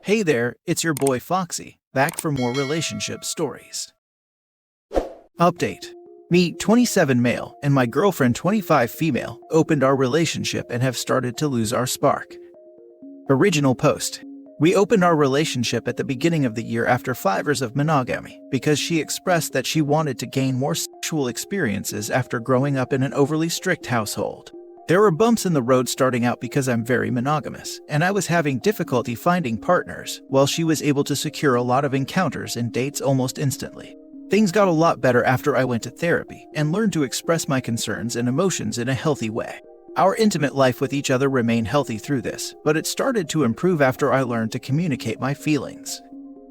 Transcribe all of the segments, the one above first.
Hey there, it's your boy Foxy, back for more relationship stories. Update. Me, 27 male, and my girlfriend, 25 female, opened our relationship and have started to lose our spark. Original post. We opened our relationship at the beginning of the year after 5 years of monogamy because she expressed that she wanted to gain more sexual experiences after growing up in an overly strict household. There were bumps in the road starting out because I'm very monogamous, and I was having difficulty finding partners, while she was able to secure a lot of encounters and dates almost instantly. Things got a lot better after I went to therapy and learned to express my concerns and emotions in a healthy way. Our intimate life with each other remained healthy through this, but it started to improve after I learned to communicate my feelings.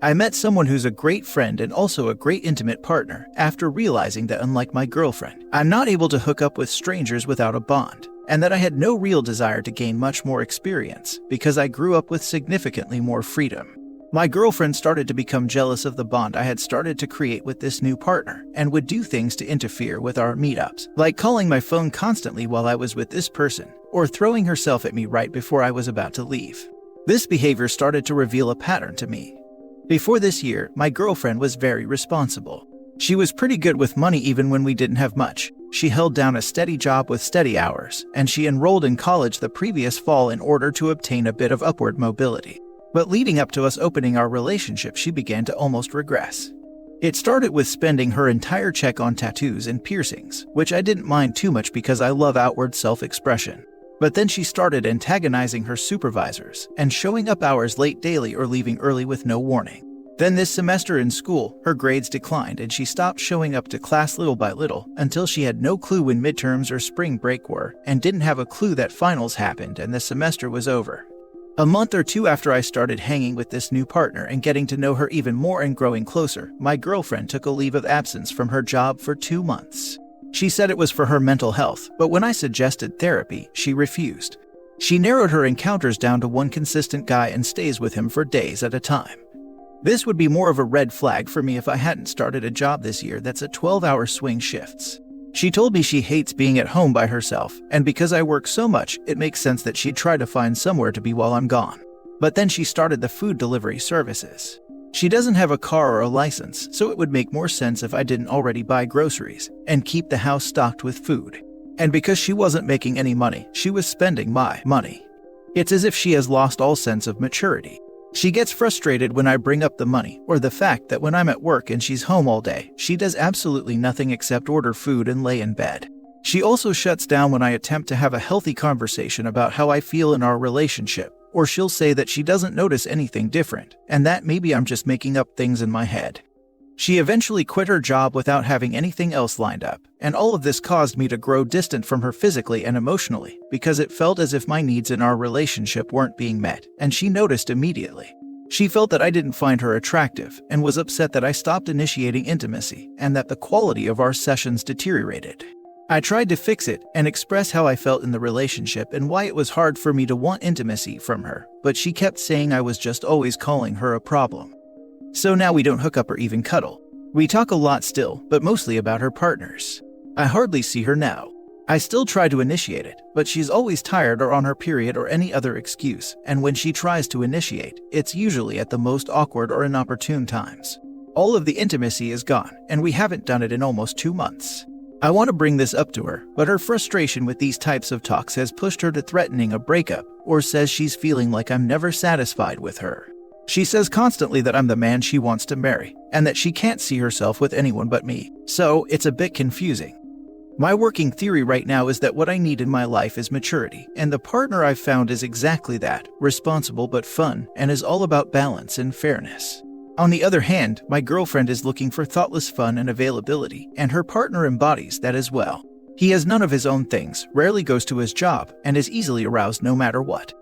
I met someone who's a great friend and also a great intimate partner after realizing that unlike my girlfriend, I'm not able to hook up with strangers without a bond, and that I had no real desire to gain much more experience because I grew up with significantly more freedom. My girlfriend started to become jealous of the bond I had started to create with this new partner and would do things to interfere with our meetups, like calling my phone constantly while I was with this person, or throwing herself at me right before I was about to leave. This behavior started to reveal a pattern to me. Before this year, my girlfriend was very responsible. She was pretty good with money even when we didn't have much. She held down a steady job with steady hours, and she enrolled in college the previous fall in order to obtain a bit of upward mobility. But leading up to us opening our relationship, she began to almost regress. It started with spending her entire check on tattoos and piercings, which I didn't mind too much because I love outward self-expression. But then she started antagonizing her supervisors and showing up hours late daily or leaving early with no warning. Then this semester in school, her grades declined and she stopped showing up to class little by little until she had no clue when midterms or spring break were and didn't have a clue that finals happened and the semester was over. A month or two after I started hanging with this new partner and getting to know her even more and growing closer, my girlfriend took a leave of absence from her job for 2 months. She said it was for her mental health, but when I suggested therapy, she refused. She narrowed her encounters down to one consistent guy and stays with him for days at a time. This would be more of a red flag for me if I hadn't started a job this year that's at 12-hour swing shifts. She told me she hates being at home by herself, and because I work so much, it makes sense that she'd try to find somewhere to be while I'm gone. But then she started the food delivery services. She doesn't have a car or a license, so it would make more sense if I didn't already buy groceries and keep the house stocked with food. And because she wasn't making any money, she was spending my money. It's as if she has lost all sense of maturity. She gets frustrated when I bring up the money, or the fact that when I'm at work and she's home all day, she does absolutely nothing except order food and lay in bed. She also shuts down when I attempt to have a healthy conversation about how I feel in our relationship, or she'll say that she doesn't notice anything different, and that maybe I'm just making up things in my head. She eventually quit her job without having anything else lined up, and all of this caused me to grow distant from her physically and emotionally because it felt as if my needs in our relationship weren't being met, and she noticed immediately. She felt that I didn't find her attractive and was upset that I stopped initiating intimacy and that the quality of our sessions deteriorated. I tried to fix it and express how I felt in the relationship and why it was hard for me to want intimacy from her, but she kept saying I was just always calling her a problem. So now we don't hook up or even cuddle. We talk a lot still, but mostly about her partners. I hardly see her now. I still try to initiate it, but she's always tired or on her period or any other excuse, and when she tries to initiate, it's usually at the most awkward or inopportune times. All of the intimacy is gone, and we haven't done it in almost 2 months. I want to bring this up to her, but her frustration with these types of talks has pushed her to threatening a breakup, or says she's feeling like I'm never satisfied with her. She says constantly that I'm the man she wants to marry, and that she can't see herself with anyone but me, so it's a bit confusing. My working theory right now is that what I need in my life is maturity, and the partner I've found is exactly that, responsible but fun, and is all about balance and fairness. On the other hand, my girlfriend is looking for thoughtless fun and availability, and her partner embodies that as well. He has none of his own things, rarely goes to his job, and is easily aroused no matter what.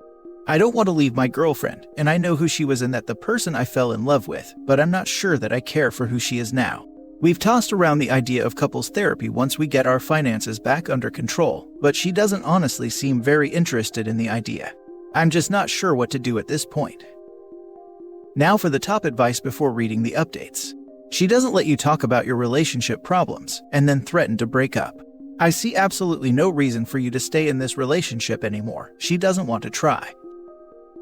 I don't want to leave my girlfriend, and I know who she was and that the person I fell in love with, but I'm not sure that I care for who she is now. We've tossed around the idea of couples therapy once we get our finances back under control, but she doesn't honestly seem very interested in the idea. I'm just not sure what to do at this point. Now for the top advice before reading the updates. She doesn't let you talk about your relationship problems and then threaten to break up. I see absolutely no reason for you to stay in this relationship anymore. She doesn't want to try.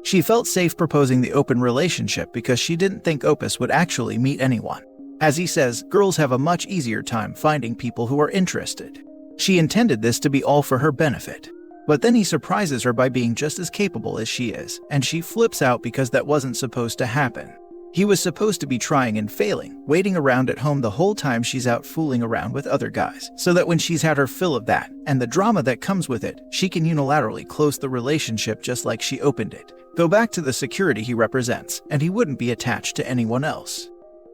She felt safe proposing the open relationship because she didn't think Opus would actually meet anyone. As he says, girls have a much easier time finding people who are interested. She intended this to be all for her benefit. But then he surprises her by being just as capable as she is, and she flips out because that wasn't supposed to happen. He was supposed to be trying and failing, waiting around at home the whole time she's out fooling around with other guys, so that when she's had her fill of that, and the drama that comes with it, she can unilaterally close the relationship just like she opened it, go back to the security he represents, and he wouldn't be attached to anyone else.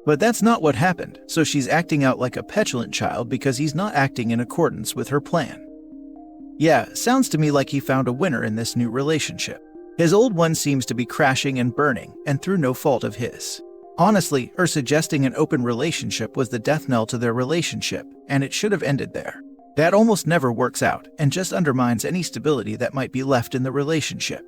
But that's not what happened, so she's acting out like a petulant child because he's not acting in accordance with her plan. Yeah, sounds to me like he found a winner in this new relationship. His old one seems to be crashing and burning, and through no fault of his. Honestly, her suggesting an open relationship was the death knell to their relationship, and it should have ended there. That almost never works out, and just undermines any stability that might be left in the relationship.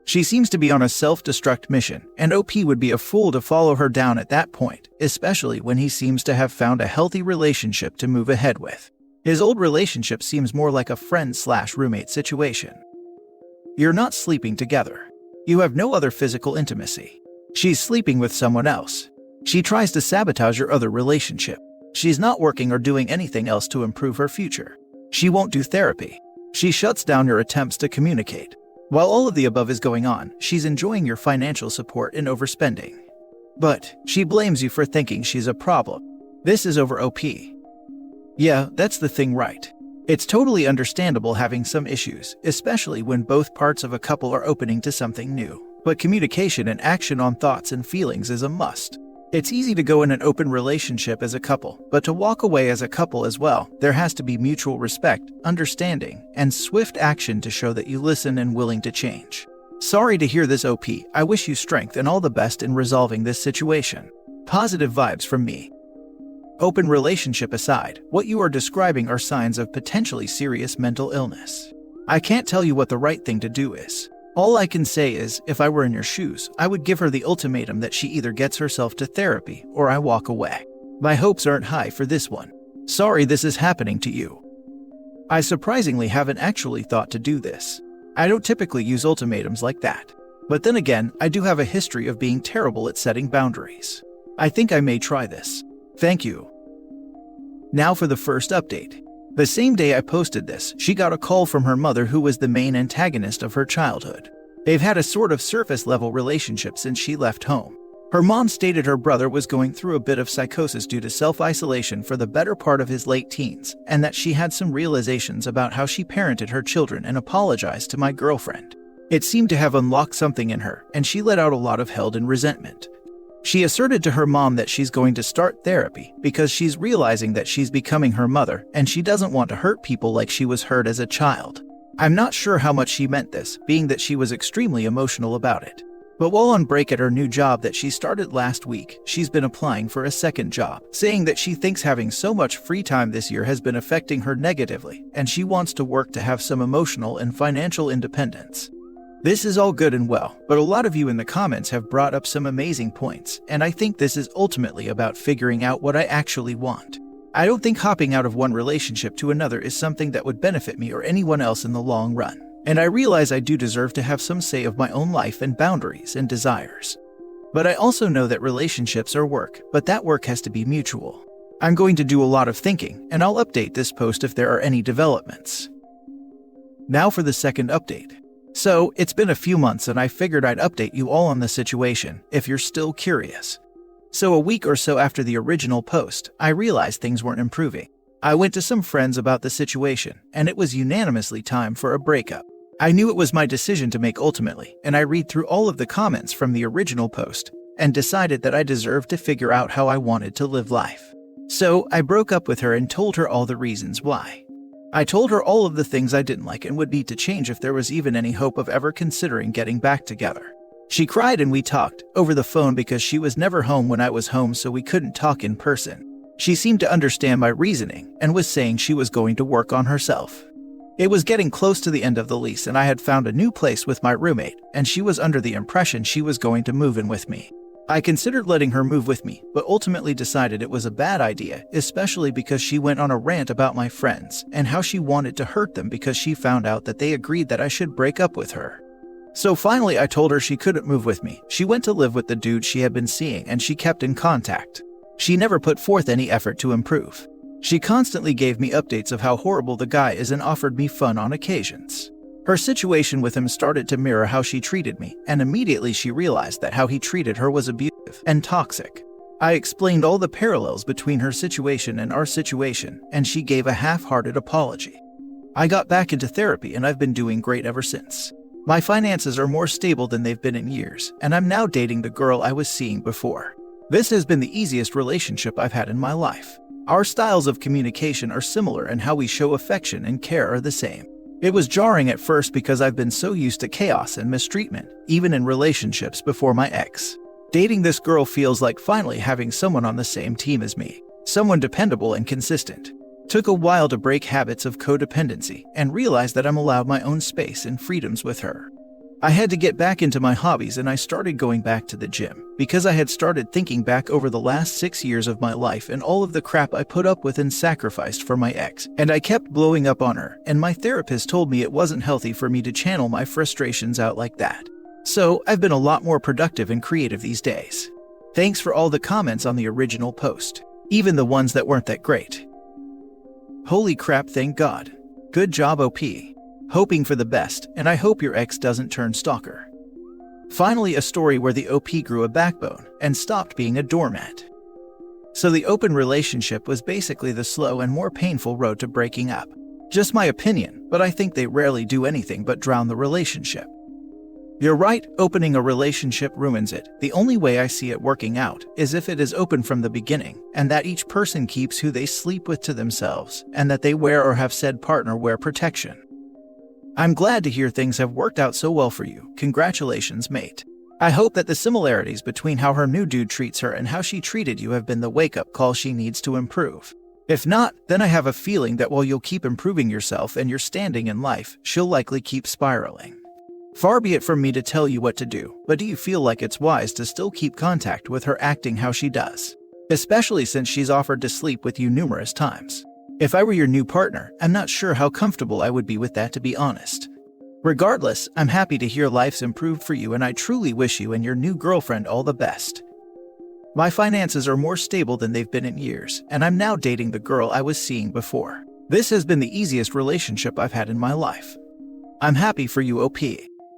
She seems to be on a self-destruct mission, and OP would be a fool to follow her down at that point, especially when he seems to have found a healthy relationship to move ahead with. His old relationship seems more like a friend/roommate situation. You're not sleeping together. You have no other physical intimacy. She's sleeping with someone else. She tries to sabotage your other relationship. She's not working or doing anything else to improve her future. She won't do therapy. She shuts down your attempts to communicate. While all of the above is going on, she's enjoying your financial support and overspending. But she blames you for thinking she's a problem. This is over OP. Yeah, that's the thing, right? It's totally understandable having some issues, especially when both parts of a couple are opening to something new. But communication and action on thoughts and feelings is a must. It's easy to go in an open relationship as a couple, but to walk away as a couple as well, there has to be mutual respect, understanding, and swift action to show that you listen and willing to change. Sorry to hear this, OP. I wish you strength and all the best in resolving this situation. Positive vibes from me. Open relationship aside, what you are describing are signs of potentially serious mental illness. I can't tell you what the right thing to do is. All I can say is, if I were in your shoes, I would give her the ultimatum that she either gets herself to therapy or I walk away. My hopes aren't high for this one. Sorry this is happening to you. I surprisingly haven't actually thought to do this. I don't typically use ultimatums like that. But then again, I do have a history of being terrible at setting boundaries. I think I may try this. Thank you. Now for the first update. The same day I posted this, she got a call from her mother, who was the main antagonist of her childhood. They've had a sort of surface-level relationship since she left home. Her mom stated her brother was going through a bit of psychosis due to self-isolation for the better part of his late teens, and that she had some realizations about how she parented her children and apologized to my girlfriend. It seemed to have unlocked something in her, and she let out a lot of held-in resentment. She asserted to her mom that she's going to start therapy because she's realizing that she's becoming her mother and she doesn't want to hurt people like she was hurt as a child. I'm not sure how much she meant this, being that she was extremely emotional about it. But while on break at her new job that she started last week, she's been applying for a second job, saying that she thinks having so much free time this year has been affecting her negatively, and she wants to work to have some emotional and financial independence. This is all good and well, but a lot of you in the comments have brought up some amazing points, and I think this is ultimately about figuring out what I actually want. I don't think hopping out of one relationship to another is something that would benefit me or anyone else in the long run, and I realize I do deserve to have some say of my own life and boundaries and desires. But I also know that relationships are work, but that work has to be mutual. I'm going to do a lot of thinking, and I'll update this post if there are any developments. Now for the second update. So, it's been a few months and I figured I'd update you all on the situation, if you're still curious. So a week or so after the original post, I realized things weren't improving. I went to some friends about the situation, and it was unanimously time for a breakup. I knew it was my decision to make ultimately, and I read through all of the comments from the original post, and decided that I deserved to figure out how I wanted to live life. So, I broke up with her and told her all the reasons why. I told her all of the things I didn't like and would need to change if there was even any hope of ever considering getting back together. She cried and we talked over the phone because she was never home when I was home, so we couldn't talk in person. She seemed to understand my reasoning and was saying she was going to work on herself. It was getting close to the end of the lease and I had found a new place with my roommate, and she was under the impression she was going to move in with me. I considered letting her move with me, but ultimately decided it was a bad idea, especially because she went on a rant about my friends and how she wanted to hurt them because she found out that they agreed that I should break up with her. So finally I told her she couldn't move with me. She went to live with the dude she had been seeing and she kept in contact. She never put forth any effort to improve. She constantly gave me updates of how horrible the guy is and offered me fun on occasions. Her situation with him started to mirror how she treated me, and immediately she realized that how he treated her was abusive and toxic. I explained all the parallels between her situation and our situation, and she gave a half-hearted apology. I got back into therapy and I've been doing great ever since. My finances are more stable than they've been in years, and I'm now dating the girl I was seeing before. This has been the easiest relationship I've had in my life. Our styles of communication are similar and how we show affection and care are the same. It was jarring at first because I've been so used to chaos and mistreatment, even in relationships before my ex. Dating this girl feels like finally having someone on the same team as me, someone dependable and consistent. Took a while to break habits of codependency and realize that I'm allowed my own space and freedoms with her. I had to get back into my hobbies and I started going back to the gym because I had started thinking back over the last 6 years of my life and all of the crap I put up with and sacrificed for my ex, and I kept blowing up on her, and my therapist told me it wasn't healthy for me to channel my frustrations out like that. So I've been a lot more productive and creative these days. Thanks for all the comments on the original post, even the ones that weren't that great. Holy crap, thank God. Good job, OP. Hoping for the best, and I hope your ex doesn't turn stalker. Finally, a story where the OP grew a backbone and stopped being a doormat. So the open relationship was basically the slow and more painful road to breaking up. Just my opinion, but I think they rarely do anything but drown the relationship. You're right, opening a relationship ruins it. The only way I see it working out is if it is open from the beginning, and that each person keeps who they sleep with to themselves, and that they wear or have said partner wear protection. I'm glad to hear things have worked out so well for you. Congratulations, mate. I hope that the similarities between how her new dude treats her and how she treated you have been the wake-up call she needs to improve. If not, then I have a feeling that while you'll keep improving yourself and your standing in life, she'll likely keep spiraling. Far be it from me to tell you what to do, but do you feel like it's wise to still keep contact with her acting how she does? Especially since she's offered to sleep with you numerous times. If I were your new partner, I'm not sure how comfortable I would be with that, to be honest. Regardless, I'm happy to hear life's improved for you and I truly wish you and your new girlfriend all the best. My finances are more stable than they've been in years, and I'm now dating the girl I was seeing before. This has been the easiest relationship I've had in my life. I'm happy for you, OP.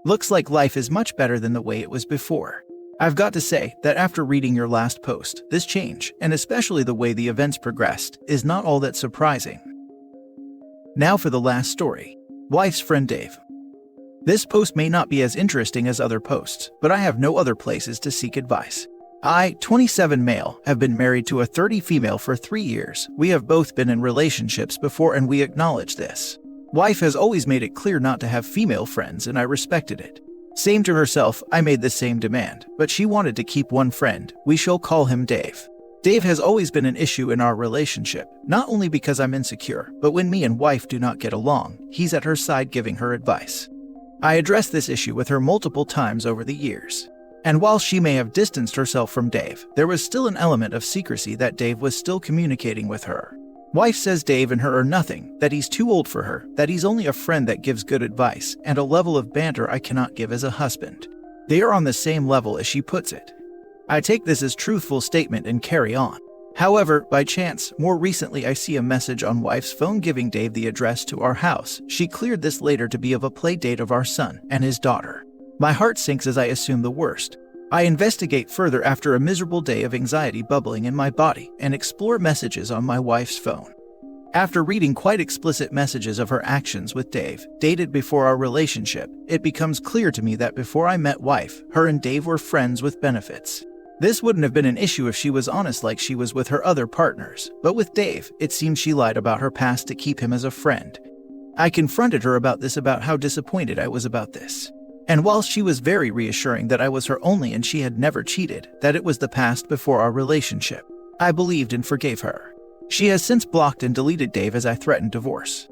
Looks like life is much better than the way it was before. I've got to say that after reading your last post, this change, and especially the way the events progressed, is not all that surprising. Now for the last story. Wife's friend Dave. This post may not be as interesting as other posts, but I have no other places to seek advice. I, 27 male, have been married to a 30 female for 3 years. We have both been in relationships before and we acknowledge this. Wife has always made it clear not to have female friends and I respected it. Same to herself, I made the same demand, but she wanted to keep one friend. We shall call him Dave. Dave has always been an issue in our relationship, not only because I'm insecure, but when me and wife do not get along, he's at her side giving her advice. I addressed this issue with her multiple times over the years. And while she may have distanced herself from Dave, there was still an element of secrecy that Dave was still communicating with her. Wife says Dave and her are nothing, that he's too old for her, that he's only a friend that gives good advice, and a level of banter I cannot give as a husband. They are on the same level as she puts it. I take this as truthful statement and carry on. However, by chance, more recently I see a message on wife's phone giving Dave the address to our house. She cleared this later to be of a play date of our son and his daughter. My heart sinks as I assume the worst. I investigate further after a miserable day of anxiety bubbling in my body and explore messages on my wife's phone. After reading quite explicit messages of her actions with Dave, dated before our relationship, it becomes clear to me that before I met wife, her and Dave were friends with benefits. This wouldn't have been an issue if she was honest like she was with her other partners, but with Dave, it seems she lied about her past to keep him as a friend. I confronted her about this, about how disappointed I was about this. And while she was very reassuring that I was her only and she had never cheated, that it was the past before our relationship, I believed and forgave her. She has since blocked and deleted Dave as I threatened divorce.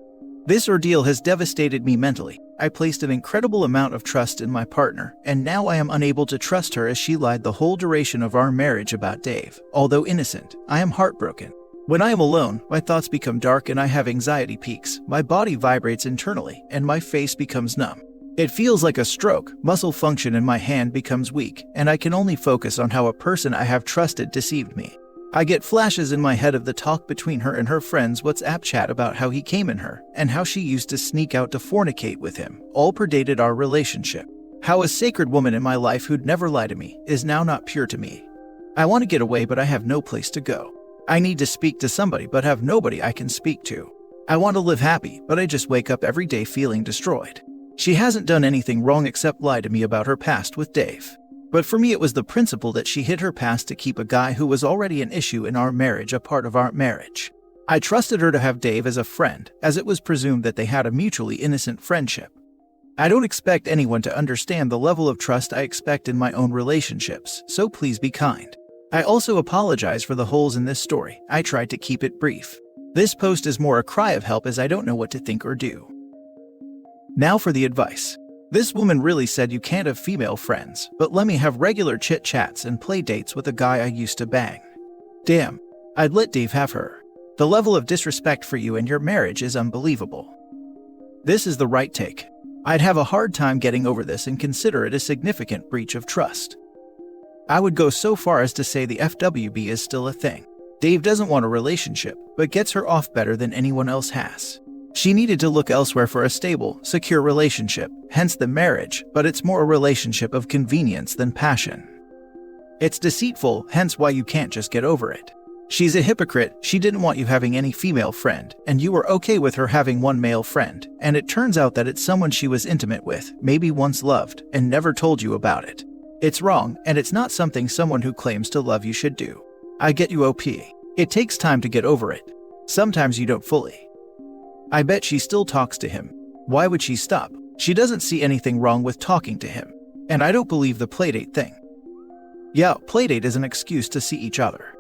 This ordeal has devastated me mentally. I placed an incredible amount of trust in my partner, and now I am unable to trust her as she lied the whole duration of our marriage about Dave. Although innocent, I am heartbroken. When I am alone, my thoughts become dark and I have anxiety peaks. My body vibrates internally and my face becomes numb. It feels like a stroke, muscle function in my hand becomes weak, and I can only focus on how a person I have trusted deceived me. I get flashes in my head of the talk between her and her friends' WhatsApp chat about how he came in her, and how she used to sneak out to fornicate with him, all predated our relationship. How a sacred woman in my life who'd never lie to me is now not pure to me. I want to get away, but I have no place to go. I need to speak to somebody but have nobody I can speak to. I want to live happy, but I just wake up every day feeling destroyed. She hasn't done anything wrong except lie to me about her past with Dave. But for me it was the principle that she hid her past to keep a guy who was already an issue in our marriage a part of our marriage. I trusted her to have Dave as a friend, as it was presumed that they had a mutually innocent friendship. I don't expect anyone to understand the level of trust I expect in my own relationships, so please be kind. I also apologize for the holes in this story. I tried to keep it brief. This post is more a cry of help as I don't know what to think or do. Now for the advice. This woman really said you can't have female friends, but let me have regular chit-chats and play dates with a guy I used to bang. Damn, I'd let Dave have her. The level of disrespect for you and your marriage is unbelievable. This is the right take. I'd have a hard time getting over this and consider it a significant breach of trust. I would go so far as to say the FWB is still a thing. Dave doesn't want a relationship, but gets her off better than anyone else has. She needed to look elsewhere for a stable, secure relationship, hence the marriage, but it's more a relationship of convenience than passion. It's deceitful, hence why you can't just get over it. She's a hypocrite. She didn't want you having any female friend, and you were okay with her having one male friend, and it turns out that it's someone she was intimate with, maybe once loved, and never told you about it. It's wrong, and it's not something someone who claims to love you should do. I get you, OP. It takes time to get over it. Sometimes you don't fully. I bet she still talks to him. Why would she stop? She doesn't see anything wrong with talking to him. And I don't believe the playdate thing. Yeah, playdate is an excuse to see each other.